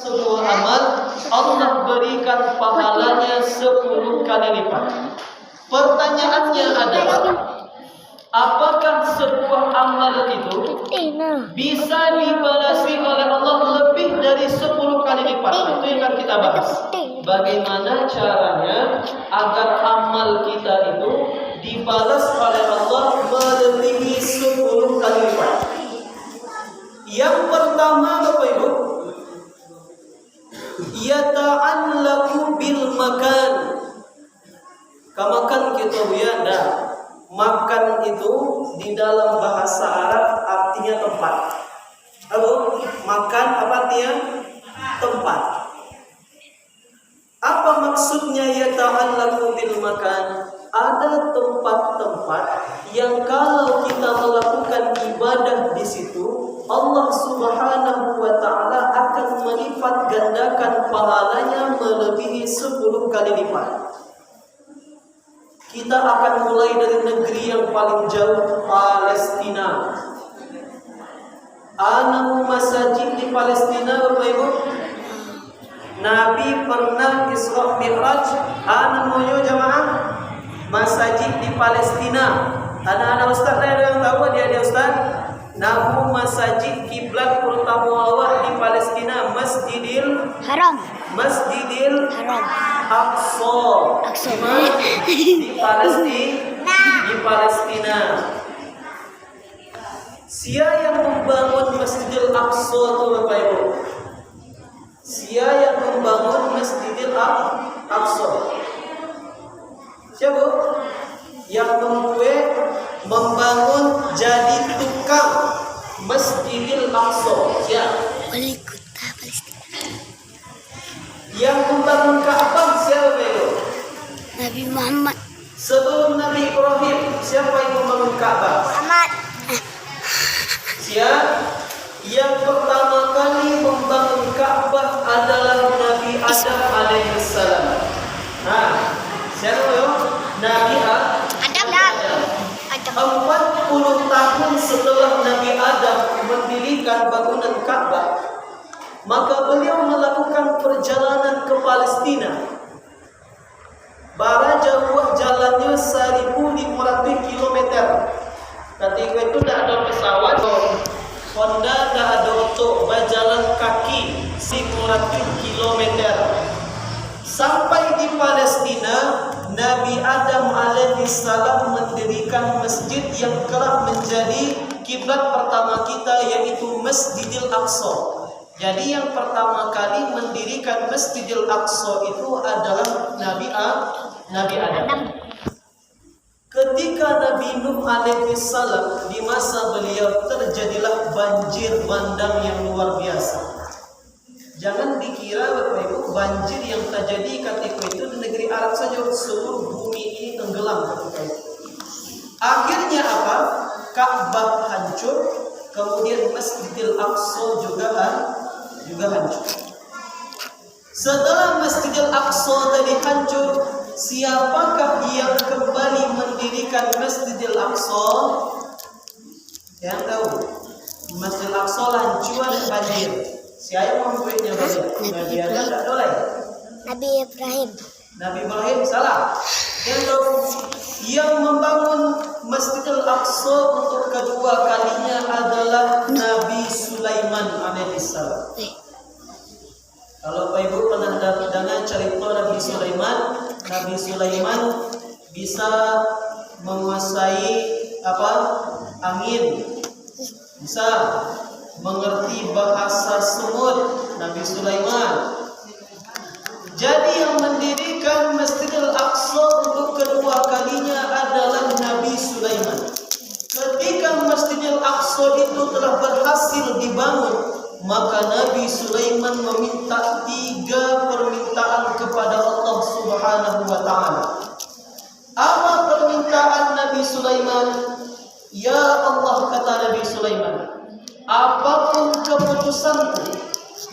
sebuah amal, Allah berikan pahalanya 10 kali lipat. Pertanyaannya adalah, apakah sebuah amal itu bisa dibalasi oleh Allah lebih dari 10 kali lipat? Itu yang akan kita bahas. Bagaimana caranya agar amal kita itu dibalas oleh Allah melebihi 10 kali lipat. Yang pertama, Bapak Ibu, yata'allaqu bil makan. Kamakan kita ya, makan itu di dalam bahasa Arab artinya tempat. Halo, makan apa artinya? Tempat. Apa maksudnya yata'allaqu bil makan? Ada tempat-tempat yang kalau kita melakukan ibadah di situ, Allah Subhanahu wa taala akan melipat gandakan pahalanya melebihi 10 kali lipat. Kita akan mulai dari negeri yang paling jauh, Palestina. Anu masjid di Palestina, Bapak Ibu. Nabi pernah Isra Mi'raj, anu jamaah masjid di Palestina. Anak-anak ustaz ada yang tahu dia ustaz? Namu masjid kiblat pertama awak di Palestina, Masjidil Haram. Masjidil Haram. Aqsa. Di Palestina. Siapa yang membangun Masjidil Aqsa itu, Bapak Ibu? Siapa yang membangun Masjidil Aqsa? Siapa? Yang membangun jadi tukang Masjidil Aqsa. Siapa? Wali kota Palestina. Yang membangun Ka'bah siapa itu? Nabi Muhammad. Sebelum Nabi Ibrahim, siapa yang membangun Ka'bah? Muhammad. Siapa? Yang pertama kali membangun Ka'bah adalah Nabi Adam alaihissalam. Nah, siapa itu? Nabi Adam. 40 tahun setelah Nabi Adam mendirikan bangunan Ka'bah, maka beliau melakukan perjalanan ke Palestina. Bara jauh jalannya 1.500 km. Ketika itu tidak ada pesawat, Honda tidak ada untuk berjalan kaki 1.500 km. Sampai di Palestina, Nabi Adam alaihissalam mendirikan masjid yang kelak menjadi kiblat pertama kita, yaitu Masjidil Aqsa. Jadi yang pertama kali mendirikan Masjidil Aqsa itu adalah Nabi Adam. Ketika Nabi Nuh alaihissalam di masa beliau terjadilah banjir bandang yang luar biasa. Jangan dikira Bapak Ibu banjir yang terjadi ketika itu di negeri Arab saja, seluruh bumi ini tenggelam ketika itu. Akhirnya apa? Ka'bah hancur, kemudian Masjidil Aqsa juga hancur. Setelah Masjidil Aqsa tadi hancur, siapakah yang kembali mendirikan Masjidil Aqsa? Yang tahu? Masjidil Aqsa hancur banjir. Siapa yang membuatnya banjir? Nabi Adam tak boleh. Nabi Ibrahim. Nabi Ibrahim salah. Yang membangun Masjidil Aqsa untuk kedua kalinya adalah Nabi Sulaiman alaihissalam. Kalau Bapak Ibu pernah dengar cerita Nabi Sulaiman bisa menguasai angin, bisa mengerti bahasa semut. Nabi Sulaiman. Jadi yang mendirikan Masjidil Aqsa untuk kedua kalinya adalah Nabi Sulaiman. Ketika Masjidil Aqsa itu telah berhasil dibangun, maka Nabi Sulaiman meminta 3 permintaan kepada Allah Subhanahu wa taala. Apa permintaan Nabi Sulaiman? Ya Allah, kata Nabi Sulaiman, apapun keputusanku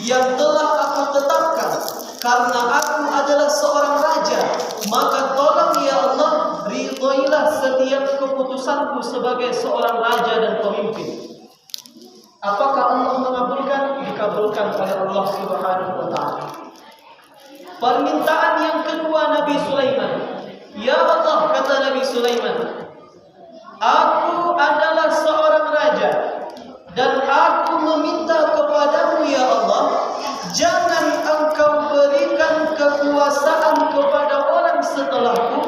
yang telah aku tetapkan, karena aku adalah seorang raja, maka tolong ya Allah, ridhoilah setiap keputusanku sebagai seorang raja dan pemimpin. Apakah Allah mengabulkan? dikabulkan oleh Allah Subhanahu wa taala. Permintaan yang kedua Nabi Sulaiman. Ya Allah, kata Nabi Sulaiman, aku adalah seorang raja dan aku meminta kepadamu ya Allah, jangan engkau berikan kekuasaan kepada orang setelahku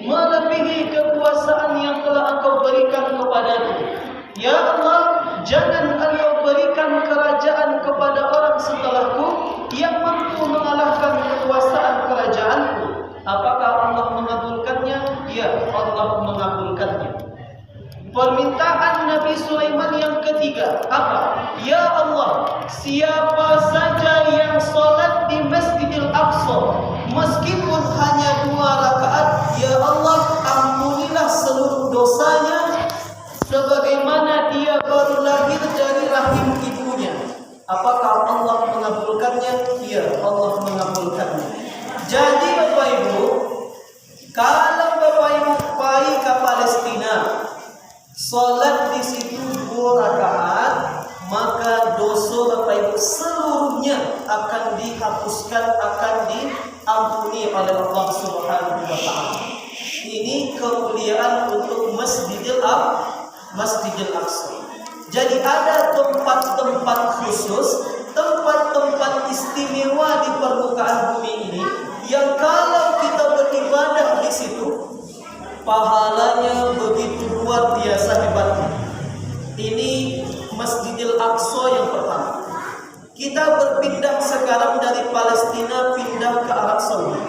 melebihi kekuasaan yang telah engkau berikan kepadaku. Ya Allah, jangan engkau berikan kerajaan kepada orang setelahku yang mampu mengalahkan kekuasaan kerajaanku. Apakah Allah mengabulkannya? Ya, Allah mengabulkannya. Permintaan Nabi Sulaiman yang ketiga apa? Ya Allah, siapa saja yang sholat di Masjidil Aqsa meskipun hanya 2 rakaat, ya Allah ampunilah seluruh dosanya sebagaimana dia baru lahir dari rahim ibunya. Apakah Allah mengabulkannya? Ya, Allah mengabulkannya. Jadi Bapak Ibu, kalau Bapak Ibu pergi ke Palestina, sholat di situ 2 rakaat, maka dosa Bapak Ibu seluruhnya akan dihapuskan, akan diampuni oleh Allah Subhanahu wa taala. Ini kemuliaan untuk Masjidil Aqsa. Jadi ada tempat-tempat khusus, tempat-tempat istimewa di permukaan bumi ini yang kalau kita beribadah di situ pahalanya begitu luar biasa hebatnya. Ini Masjidil Aqsa yang pertama. Kita berpindah sekarang dari Palestina pindah ke Arab Saudi.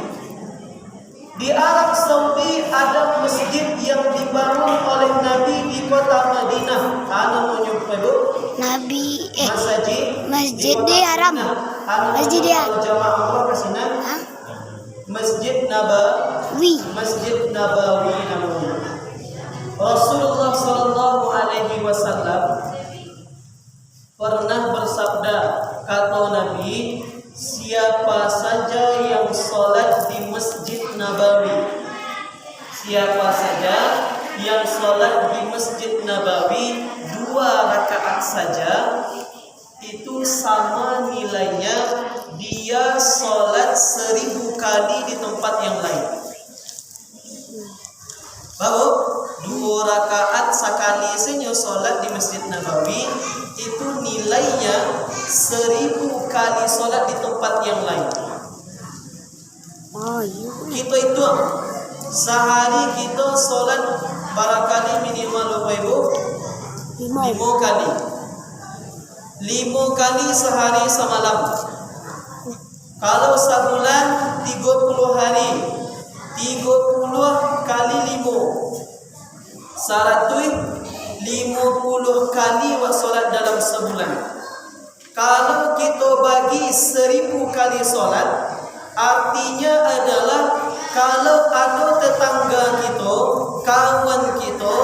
Di Arab Saudi ada masjid yang dibangun oleh Nabi di kota Madinah. Namanya Bu? Masjid di Haram. Masjid di Jamaah Kasina. Masjid Nabawi. Masjid Nabawi namanya. Rasulullah sallallahu alaihi wasallam pernah bersabda, kata Nabi, siapa saja yang sholat di Masjid Nabawi, siapa saja yang sholat di Masjid Nabawi 2 rakaat saja, itu sama nilainya dia sholat 1000 kali di tempat yang lain. Baru 2 rakaat sekali saja sholat di Masjid Nabawi itu nilainya 1000 kali sholat di tempat yang lain. Kita itu sehari kita sholat barangkali minimal Bapak Ibu 5 kali. 5 kali sehari semalam. Kalau sebulan 30 hari, 30 kali 5 150 kali sholat dalam sebulan. Kalau kita bagi 1000 kali sholat, artinya adalah kalau ada tetangga kita, kawan kita,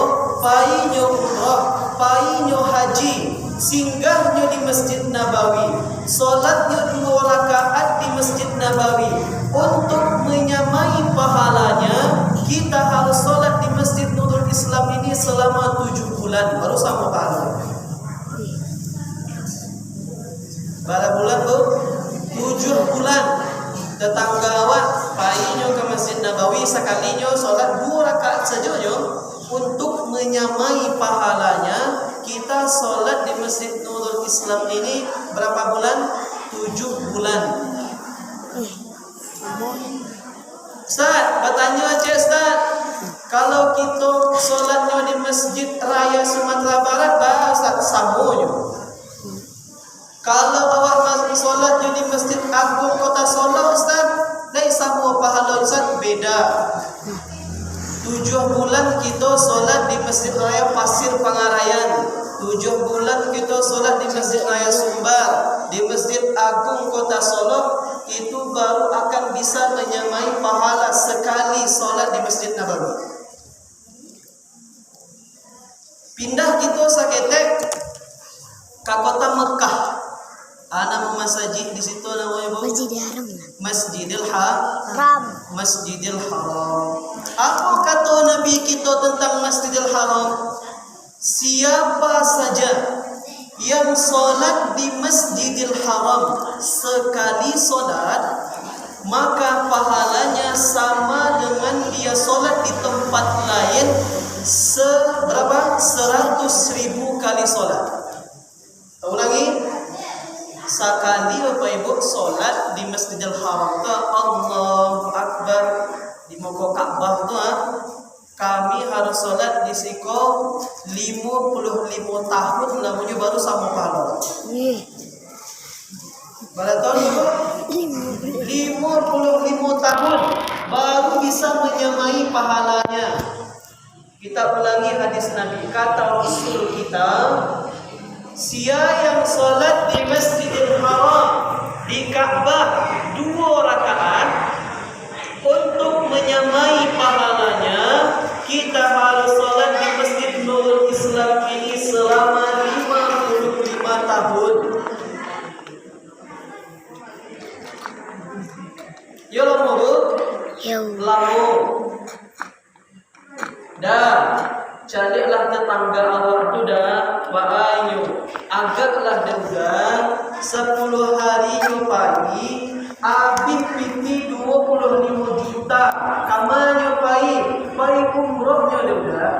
painya umrah, painya haji, singgahnya di Masjid Nabawi, sholatnya 2 rakaat di Masjid Nabawi, untuk menyamai pahalanya kita harus sholat di Masjid Nurul Islam ini selama 7 bulan baru sama pahala. Berapa bulan tuh? 7 bulan. Tetanggawan painya ke Masjid Nabawi sekalinya sholat 2 rakaat saja untuk menyamai pahalanya kita sholat di Masjid Nurul Islam ini berapa bulan? 7 bulan. Ustaz, bertanya Cik Ustaz, kalau kita sholatnya di Masjid Raya Sumatera Barat, Ustaz samunya. Kalau awak sholatnya di Masjid Agung Kota Solo, Ustaz, dari sama pahala Ustaz beda. 7 bulan kita sholat di Masjid Raya Pasir Pangarayan, 7 bulan kita sholat di Masjid Raya Sumbar, di Masjid Agung Kota Solo, itu baru akan bisa menyamai pahala sekali sholat di Masjid Nabawi. Pindah kita saketek ke kota Mekah. Nama masjid di situ namanya Bu? Masjidil Haram. Masjidil Haram. Masjidil Haram. Apa kata Nabi kita tentang Masjidil Haram? Siapa saja yang solat di Masjidil Haram sekali solat, maka pahalanya sama dengan dia solat di tempat lain seberapa? 100.000 kali solat. Ulangi, sekali Bapak Ibu solat di Masjidil Haram tu Allahu Akbar di muka Ka'bah tu, kami harus solat di siko 55 tahun namanya baru sama pahala. Berapa tahun Ibu? 55 tahun baru bisa menyamai pahalanya. Kita ulangi hadis Nabi, kata Rasul kita, sia yang solat di Masjidil Haram di Ka'bah 2 rakaat, untuk menyamai pahalanya kita harus solat di Masjid Nurul Islam ini selama 55 tahun. Ya lama Bu? Lama. Dan carilah tetangga awak tu dah baayu. Agaklah dengan 10 hari pagi habis piti 25 juta. Kamarnya pai umrohnya dah.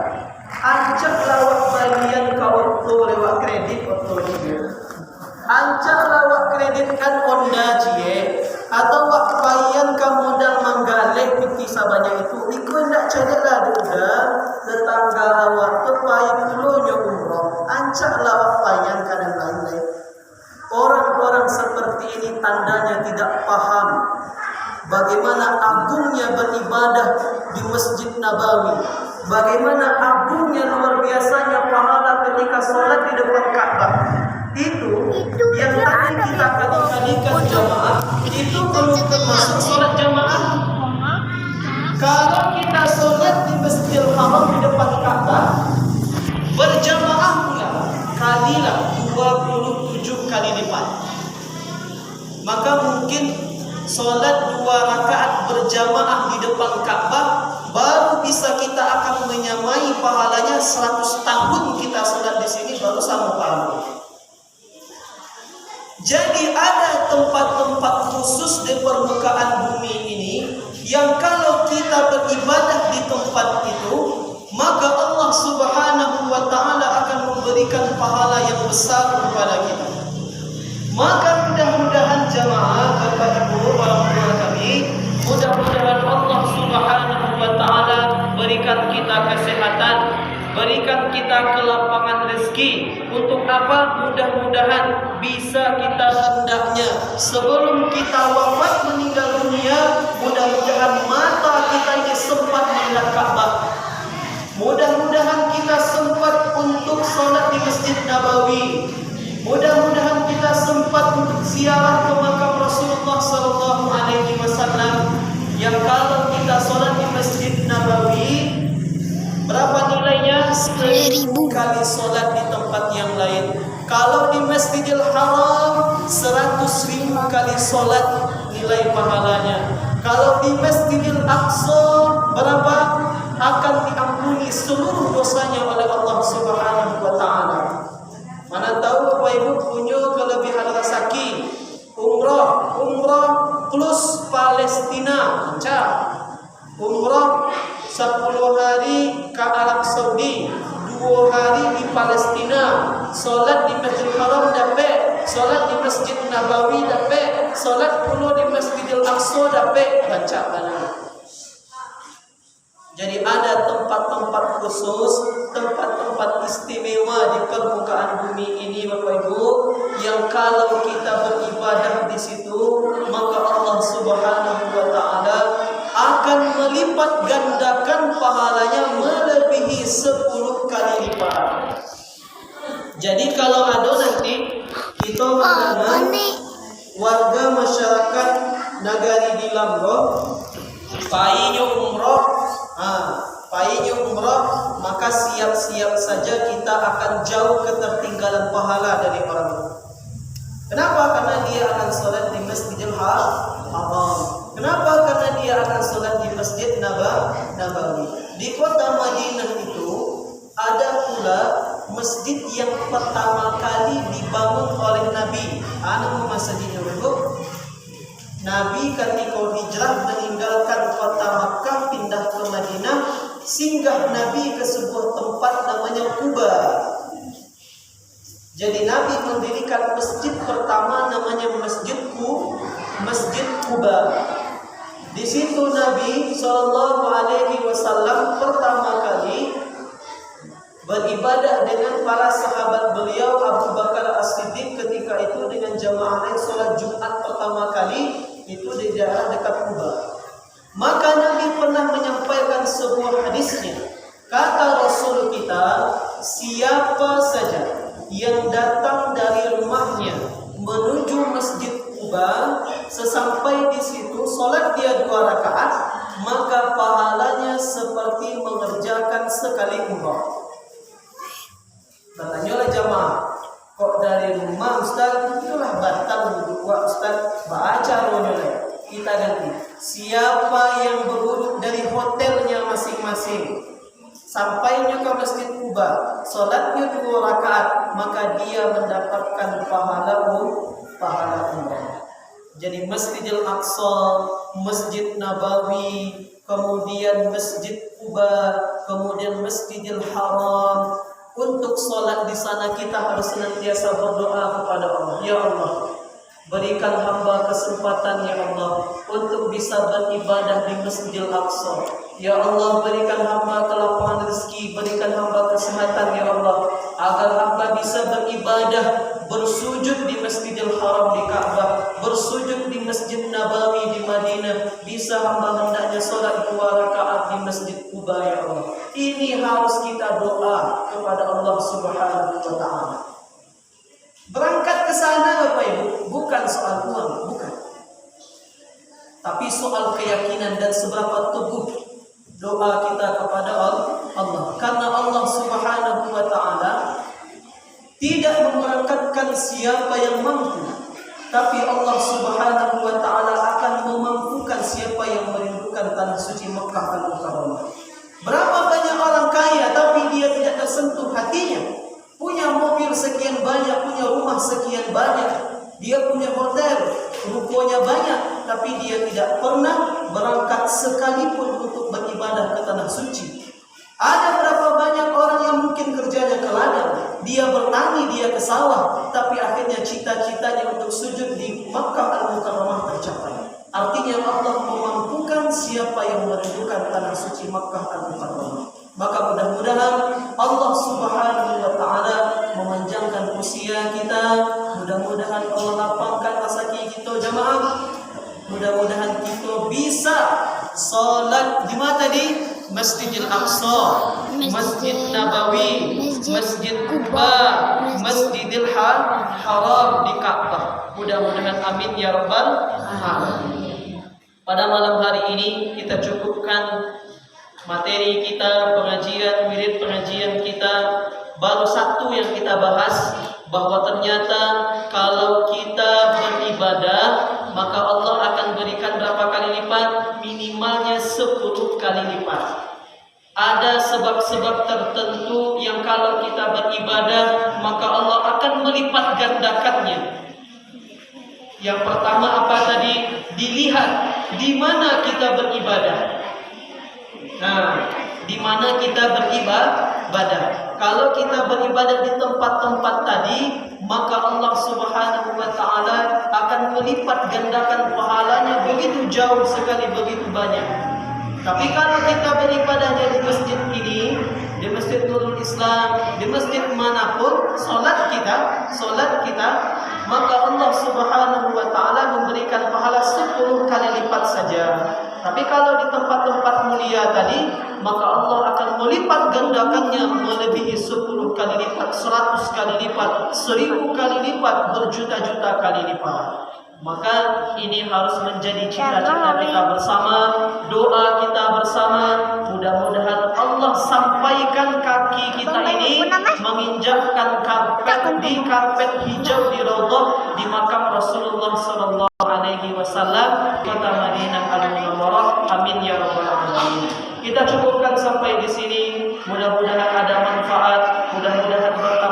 Ancak lawak bagian kau tu lewat kredit atau dia. Ancak lawak kredit kan Honda cie. Atau wak bayan ka modal manggalek piti sabanya itu, ikut nak carilah juga tetangga awak tu payah pulonya umroh, ancak lawak bayan ka dan lain-lain. Orang-orang seperti ini tandanya tidak paham bagaimana agungnya beribadah di Masjid Nabawi, bagaimana agungnya luar biasanya pahala ketika sholat di depan Ka'bah. Itu yang tadi kita kali-kalikan jamaah, itu belum termasuk sholat jamaah. Kalau kita sholat di Masjidil Haram di depan Ka'bah berjamaah pula, kalilah 27 kali lipat. Maka mungkin sholat 2 rakaat berjamaah di depan Ka'bah baru bisa kita akan menyamai pahalanya 100 tahun kita sholat di sini baru sama pahala. Jadi ada tempat-tempat khusus di permukaan bumi ini yang kalau kita beribadah di tempat itu, maka Allah Subhanahu wa taala akan memberikan pahala yang besar kepada kita. Maka mudah-mudahan jamaah Bapak Ibu orang tua kami, mudah-mudahan Allah Subhanahu wa taala berikan kita kesehatan, berikan kita kelapangan rezeki. Untuk apa? Mudah-mudahan bisa kita hendaknya sebelum kita wafat meninggal dunia, mudah-mudahan mata kita ini sempat melihat Ka'bah. Mudah-mudahan kita sempat untuk sholat di Masjid Nabawi. Mudah-mudahan kita sempat untuk ziarah ke makam Rasulullah sallallahu alaihi wasallam. Yang kalau kita sholat di Masjid Nabawi, berapa nilainya? 1000 kali sholat di tempat yang lain. Kalau di Masjidil Haram 100.000 kali sholat nilai pahalanya. Kalau di Masjidil Aqsa berapa? Akan diampuni seluruh dosanya oleh Allah Subhanahu wa taala. Mana tahu Bapak Ibu punya kelebihan rezeki. Umrah plus Palestina. Umrah 10 hari ke Arab Saudi, 2 hari di Palestina, solat di Masjidil Haram dapat, solat di Masjid Nabawi dapat, solat puluh di Masjidil Aqsa dapat, baca mana. Jadi ada tempat-tempat khusus, tempat-tempat istimewa di permukaan bumi ini Bapak Ibu, yang kalau kita beribadah di situ, maka Allah Subhanahu wa taala akan melipat gandakan pahalanya melebihi 10 kali lipat. Jadi kalau ada nanti kita mendengar warga masyarakat Nagari di Lamgo painya umrah, maka siap-siap saja kita akan jauh ketertinggalan pahala dari orang itu. Kenapa? Karena dia akan sholat di Masjidil Haram. Kenapa? Karena dia akan sholat di Masjid Nabawi. Di kota Madinah itu ada pula masjid yang pertama kali dibangun oleh Nabi. Anu masjidnya dulu. Nabi ketika hijrah meninggalkan kota Makkah pindah ke Madinah, singgah Nabi ke sebuah tempat namanya Quba. Jadi Nabi mendirikan masjid pertama namanya Masjid Quba. Di situ Nabi Shallallahu Alaihi Wasallam pertama kali beribadah dengan para sahabat beliau. Abu Bakar As-Siddiq ketika itu dengan jamaah lain sholat Jumat pertama kali itu di daerah dekat Quba. Maka Nabi pernah menyampaikan sebuah hadisnya. Kata Rasul kita, siapa saja yang datang dari rumahnya menuju Masjid Quba, sesampai di situ sholat dia 2 rakaat, maka pahalanya seperti mengerjakan sekali umrah. Bertanyalah jamaah, kok dari rumah Ustaz? Itulah batal dua Ustaz, baca rohnya. Kita ganti, siapa yang berwuduk dari hotelnya masing-masing, sampainya ke Masjid Quba, sholatnya 2 rakaat, maka dia mendapatkan pahala umrah. Jadi Masjidil Aqsa, Masjid Nabawi, kemudian Masjid Quba, kemudian Masjidil Haram. Untuk sholat di sana kita harus senantiasa berdoa kepada Allah. Ya Allah, berikan hamba kesempatan ya Allah untuk bisa beribadah di Masjidil Aqsa. Ya Allah, berikan hamba kelapangan rezeki, berikan hamba kesehatan ya Allah, agar hamba bisa beribadah, bersujud di Masjidil Haram di Ka'bah, bersujud di Masjid Nabawi di Madinah, bisa hamba hendaknya sholat 2 rakaat di Masjid Quba ya Allah. Ini harus kita doa kepada Allah Subhanahu wa Ta'ala. Berangkat ke sana Bapak Ibu bukan soal uang, bukan. Tapi soal keyakinan dan seberapa teguh doa kita kepada Allah. Karena Allah Subhanahu wa Ta'ala tidak memberangkatkan siapa yang mampu, tapi Allah Subhanahu wa Ta'ala akan memampukan siapa yang merindukan tanah suci Makkah Al-Mukarramah. Berapa banyak orang kaya tapi dia tidak tersentuh hatinya, punya mobil sekian banyak, punya rumah sekian banyak, dia punya hotel, rukonya banyak, tapi dia tidak pernah berangkat sekalipun untuk beribadah ke tanah suci. Ada berapa banyak orang yang mungkin kerjanya ke ladang, dia bertani, dia ke sawah, tapi akhirnya cita-citanya untuk sujud di Makkah Al-Mukarramah tercapai. Artinya Allah memampukan siapa yang merindukan tanah suci Makkah Al-Mukarramah. Maka mudah-mudahan Allah Subhanahu wa Ta'ala memanjangkan usia kita, mudah-mudahan Allah lapangkan rezeki kita jamaah, mudah-mudahan kita bisa salat di mana tadi? Masjidil Aqsa, Masjid Nabawi, Masjid Quba, Masjidil Haram di Ka'bah. Mudah-mudahan amin ya rabbal alamin. Pada malam hari ini kita cukupkan materi kita, pengajian, wirid pengajian kita. Baru satu yang kita bahas, bahwa ternyata kalau kita beribadah maka Allah akan berikan berapa kali lipat? Minimalnya 10 kali lipat. Ada sebab-sebab tertentu yang kalau kita beribadah maka Allah akan melipat gandakannya. Yang pertama apa tadi? Dilihat di mana kita beribadah. Nah, di mana kita beribadah? Kalau kita beribadah di tempat-tempat tadi, maka Allah Subhanahu wa Ta'ala akan melipat gandakan pahalanya begitu jauh sekali, begitu banyak. Tapi kalau kita beribadahnya di masjid ini, di Masjid Nurul Islam, di masjid manapun, solat kita, maka Allah Subhanahu wa Ta'ala memberikan pahala 10 kali lipat saja. Tapi kalau di tempat-tempat mulia tadi, maka Allah akan melipat gandakannya melebihi 10 kali lipat, 100 kali lipat, 1000 kali lipat, berjuta-juta kali lipat. Maka ini harus menjadi cita-cita kita bersama, doa kita bersama. Mudah-mudahan Allah sampaikan kaki kita ini menginjakkan karpet di karpet hijau di Raudhah di makam Rasulullah Sallallahu Alaihi Wasallam, kota Madinah Al-Munawwarah. Amin ya rabbal alamin. Kita cukupkan sampai di sini. Mudah-mudahan ada manfaat, mudah-mudahan berkah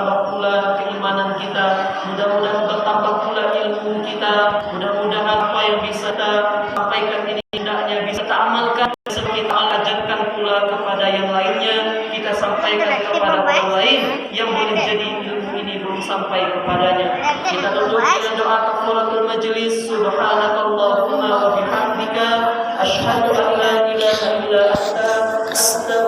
kita sampaikan ini hendaknya bisa kita amalkan, bisa kita ajarkan pula kepada yang lainnya, kita sampaikan kepada orang lain yang boleh jadi ilmu ini belum sampai kepadanya. Kita tutup dengan doa kafaratul majelis. Subhanakallahumma wa bihamdika asyhadu an la ilaha illa anta astaghfiruka